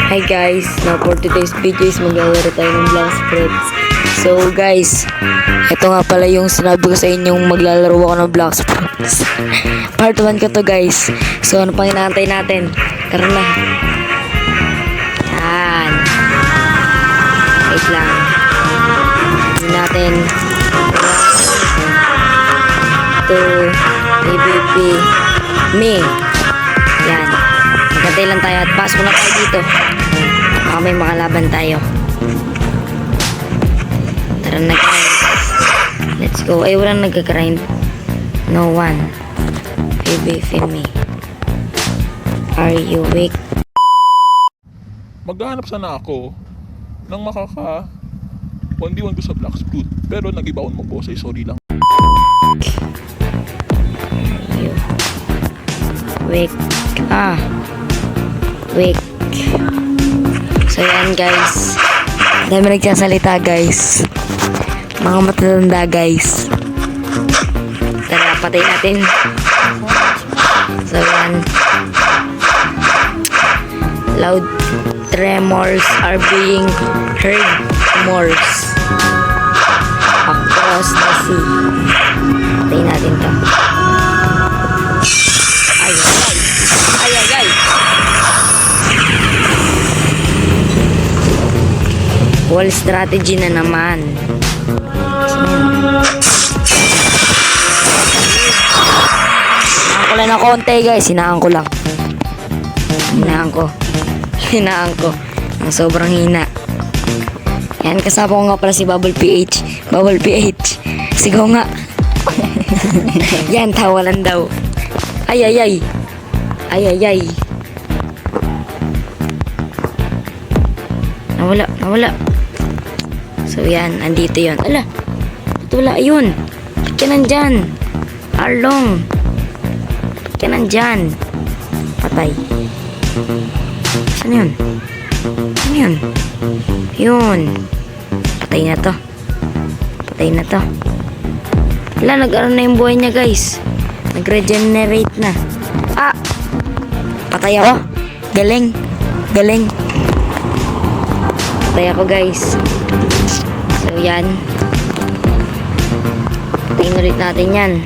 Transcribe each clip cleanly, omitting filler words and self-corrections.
Hi guys, now for today's video is maglalaro tayo ng Blox Fruits. So guys, ito nga pala yung sinabi ko sa inyong maglalaro ako ng Blox Fruits. Part 1 ko to guys. So ano pang inaantay natin? Tara na. Yan. Wait lang. Hindi natin. Ito. PVP. Me. Yan. Magantay lang tayo at pasok na tayo dito. Baka may makalaban tayo. Tara na guys. Let's go. Ay, walang nagka-grind. No one. PVP me. Are you weak? Maghahanap sana ako ng makaka 1v1 ko sa Blox Fruit. Pero nag-ibaon mo boss, ay sorry lang. Are you weak? Weak. So yan guys. Dami nagsasalita guys. Mga matatanda guys. Tara, patay natin. So yan. Loud tremors are being heard more across the sea. Patay natin to. Ay. Wall strategy na naman. Hinaan ko lang ng konti guys. Hinaan ko lang. Hinaan ko. Ang sobrang hina. Yan, kasama ko nga pala si Bubble PH. Bubble PH. Sigaw nga. Yan, tawalan daw. Ay. Nawala. So yan, andito yun. Ala, ito wala, ayun. Ba't ka nandyan? Arlong. Ba't ka nandyan? Patay. Saan yun? Yun. Patay na to. Ala, nag-aroon na yung buhay niya guys. Nag-regenerate na. Patay ako. Galing. Patay ako guys. So yan. Patayin ulit natin yan.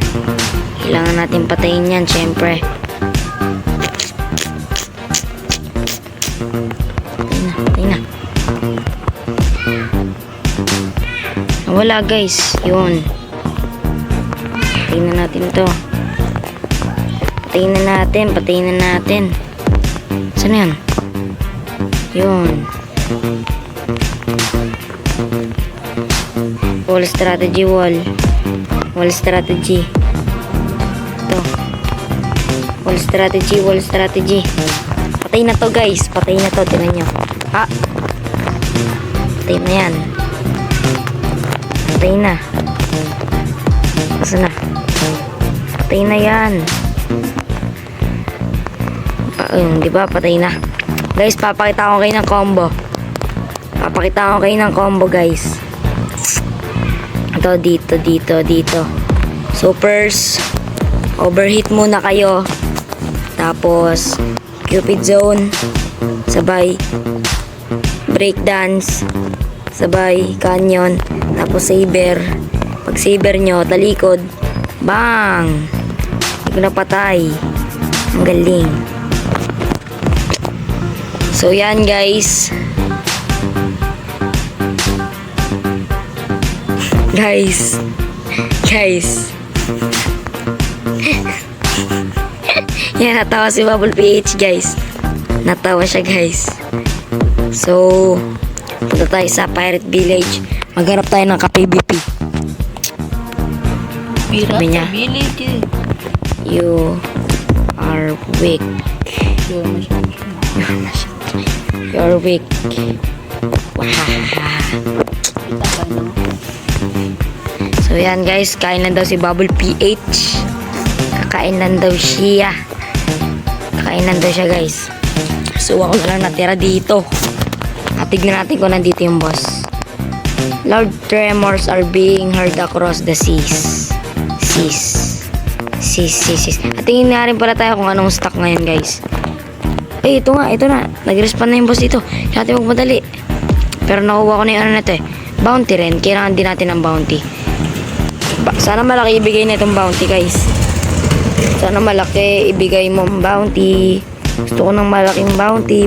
Kailangan natin patayin yan syempre. Patay na. Wala guys. Yun. Patayin na natin to. Patayin na natin. Saan yan? Yun. Wall strategy. Wall strategy. Ito. Wall strategy. Patay na to guys. Tingnan nyo. Patay na yan. Patay na. Asa na? Patay na yan. Diba? Patay na. Guys, papakita ko kayo ng combo. Guys. Ito, dito. So, first, overheat muna kayo. Tapos, Cupid Zone. Sabay, breakdance. Sabay, canyon. Tapos, saber. Pag saber nyo, talikod. Bang! Hindi ko napatay. Ang galing. So, yan guys. Guys. Yan, natawa si Bubble PH guys. Natawa siya guys. So, punta tayo sa Pirate Village. Maghanap tayo ng ka-PVP. Sabi niya, you are weak. You're weak. So yan guys, kain lang daw si Bubble PH. Kakain lang daw siya. Guys. So ako na lang natira dito. Tignan natin kung nandito yung boss. Loud tremors are being heard across the seas. At tingin nga rin pala tayo kung anong stock ngayon guys. Ay, ito na. Nag-respawn na yung boss dito. Kaya natin magmadali. Pero nakuha ko na yung ano na ito eh. Bounty rin. Kailangan din natin ng bounty. Sana malaki ibigay na itong bounty, guys. Sana malaki ibigay mo ang bounty. Gusto ko ng malaking bounty.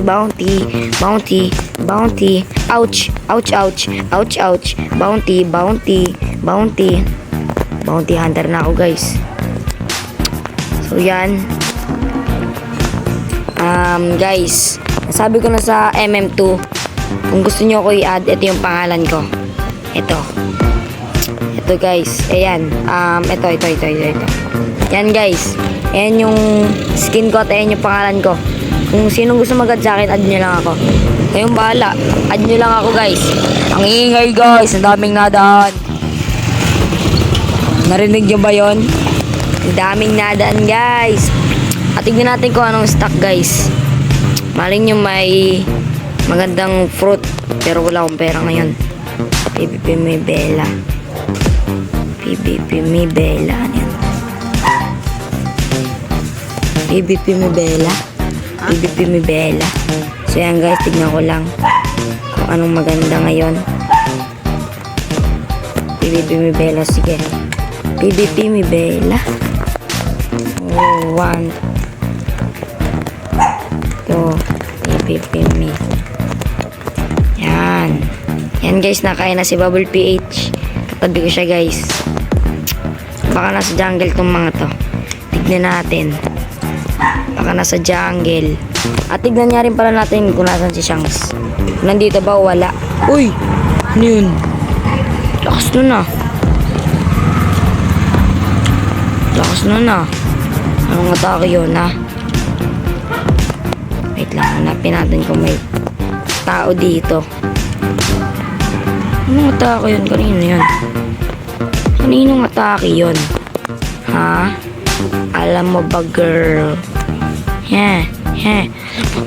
Ouch. Bounty hunter na ako, guys. So, yan. Guys, nasabi ko na sa MM2, kung gusto nyo ko i-add, ito yung pangalan ko. Ito guys, ayan. Ito. Yan guys, ayan yung skin ko at ayan yung pangalan ko. Kung sinong gusto mag-add sa akin, add nyo lang ako. Kayong bahala, add nyo lang ako, guys. Ang ingay, guys, ang daming nadaan. Narinig nyo ba yun? Ang daming nadaan, guys. At tignan natin kung anong stock, guys. Maling nyo may magandang fruit, pero wala akong pera ngayon. PvP may bela. Ano yan? PvP may bela. So yan, guys, tignan ko lang kung anong maganda ngayon. PvP may bela, sige. PvP may bela. Oh, 1 PvP me. Yan guys, nakain na si Bubble PH. Katabi ko siya, guys. Baka nasa jungle tong mga to. Tignan natin. Baka nasa jungle. At tignan niya rin pala natin kung nasan si Shanks. Nandito ba o wala? Uy! Ano yun? Lakas nun ah. Anong atake yun ah? Wait lang, hanapin natin kung may tao dito. Anong atake yun? Kaninong atake yun? Ha? Alam mo ba, girl?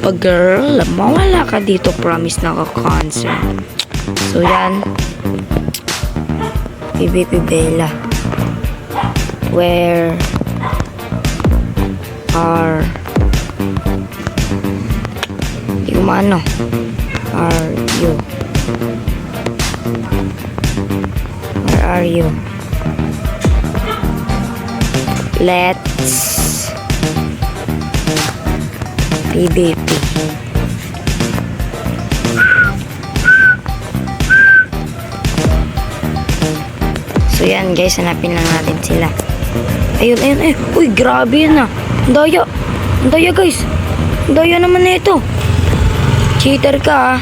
Pa girl, mawala ka dito, promise na ka-concern. So yan, PvP Bella. Where are you? Are you? Where are you? Let's PvP. So yan guys, hanapin lang natin sila. Ayun. Uy, grabe yan ah. Ang daya guys. Ang daya naman na ito. Cheater ka ah.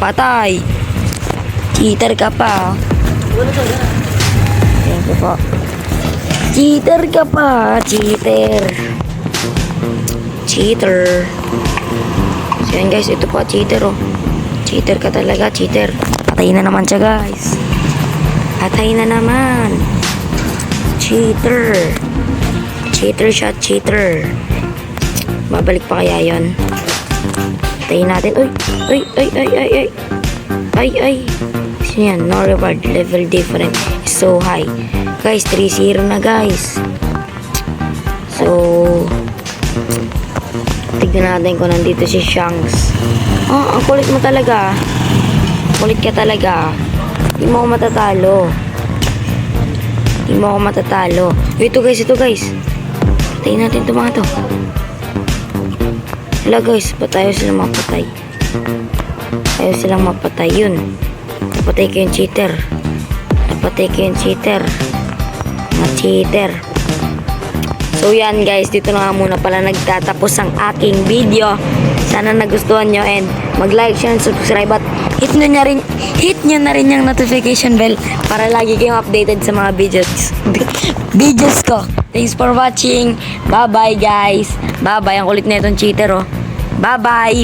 Patay. Cheater ka pa. Ayan ko po. Cheater ka pa. Cheater. So yan guys, ito po cheater oh. Cheater ka talaga, cheater. Patay na naman siya guys. Patay na naman. Cheater siya, cheater. Babalik pa kaya yon? Patayin natin. Ay. Sino yan? No reward. Level different is so high. Guys, 3-0 na guys. So, tignan natin kung nandito si Shanks. Oh, ang kulit mo talaga. Kulit ka talaga. Hindi mo ako matatalo. Ito guys. Patayin natin ito mga to. Hala guys, ba't ayaw silang mapatay? Yun. Napatay ko yung cheater. Mga cheater. So yan guys, dito na nga muna pala nagtatapos ang aking video. Sana nagustuhan nyo and mag-like, share, and subscribe at hit nyo na rin yung notification bell para lagi kayong updated sa mga videos ko. Thanks for watching. Bye bye guys. Bye bye. Ang kulit na itong cheater oh. Bye bye.